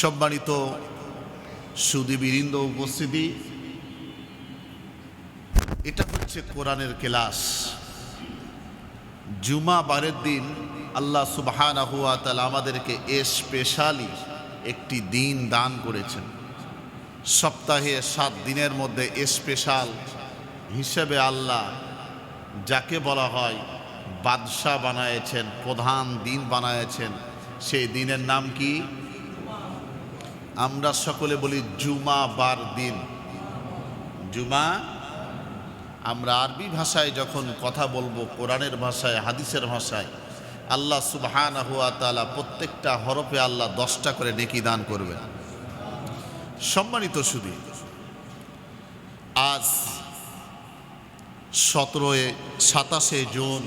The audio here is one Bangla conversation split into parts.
সম্মানিত সুধীবৃন্দ উপস্থিতি, এটা হচ্ছে কোরআনের ক্লাস। জুমা বারের দিন আল্লাহ সুবহানাহু ওয়া তাআলা আমাদেরকে স্পেশালি একটি দিন দান করেছেন। সপ্তাহে 7 দিনের মধ্যে স্পেশাল হিসেবে আল্লাহ যাকে বলা হয় বাদশা বানায়েছেন, প্রধান দিন বানায়েছেন। সেই দিনের নাম কি? আমরা সকলে বলি জুমা বার দিন। জুমা আমরা আরবি ভাষায় যখন কথা বলবো, কোরআনের ভাষায়, হাদিসের ভাষায়, আল্লাহ সুবহানাহু ওয়া তাআলা প্রত্যেকটা হরফে আল্লাহ 10টা করে নেকি দান করবেন। সম্মানিত সুধী, আজ 27 জুন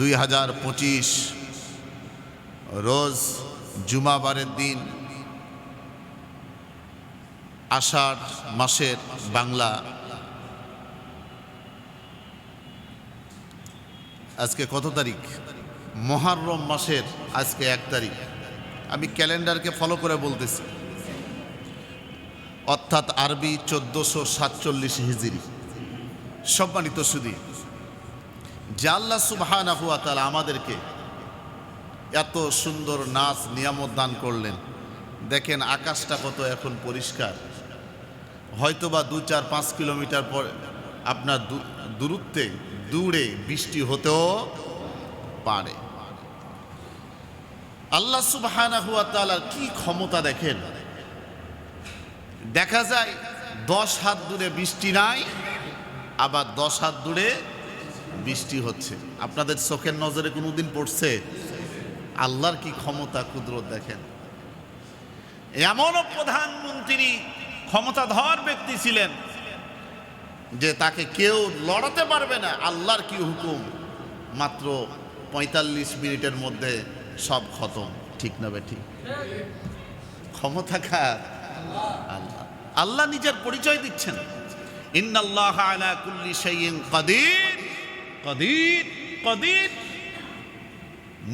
2025 রোজ জুমাবারের দিন, আষাঢ় মাসের বাংলা। আজকে কত তারিখ? মুহররম মাসের আজকে 1 তারিখ। আমি ক্যালেন্ডারকে ফলো করে বলতেছি, অর্থাৎ আরবি 1447 হিজরি। সম্মানিত সুধী, যে আল্লাহ সুবহানাহু ওয়া তাআলা আমাদেরকে এত সুন্দর নাচ নিয়ামত দান করলেন, দেখেন আকাশটা কত এখন পরিষ্কার। হয়তোবা 2-4-5 কিলোমিটার পর আপনার দূরে বৃষ্টি হতেও পারে। আল্লাহ সুবহানাহু ওয়া তাআলার কি ক্ষমতা দেখেন। দেখা যায় 10 হাত দূরে বৃষ্টি নাই, আবার 10 হাত দূরে বৃষ্টি হচ্ছে। আপনাদের চোখের নজরে কোনোদিন পড়ছে? আল্লাহর কি ক্ষমতা, কুদরত দেখেন। এমনও প্রধানমন্ত্রী, ক্ষমতাধর ব্যক্তি ছিলেন যে তাকে কেউ লড়াতে পারবে না। আল্লাহর কি হুকুম, মাত্র 45 মিনিটের মধ্যে সব খতম। ঠিক না বেঠিক? ক্ষমতা কার? আল্লাহ। আল্লাহ নিজের পরিচয় দিচ্ছেন, ইন্নাল্লাহা আলা কুল্লি শাইইন কাদির। কাদির কাদির,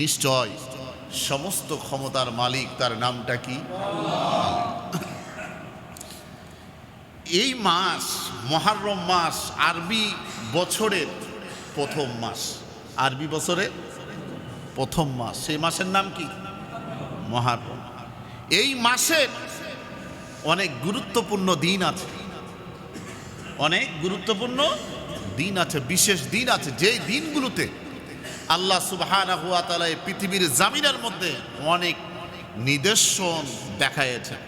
নিশ্চয় সমস্ত ক্ষমতার মালিক। তার নামটা কি? এই মাস মুহররম মাস আরবি বছরের প্রথম মাস। আরবি বছরের প্রথম মাস, সেই মাসের নাম কি? মুহররম। এই মাসের অনেক গুরুত্বপূর্ণ দিন আছে, অনেক গুরুত্বপূর্ণ দিন আছে, বিশেষ দিন আছে, যেই দিনগুলোতে আল্লাহ সুবহানাহু ওয়া তাআলা এই পৃথিবীর জামিনের মধ্যে অনেক নিদর্শন দেখাইয়েছেন।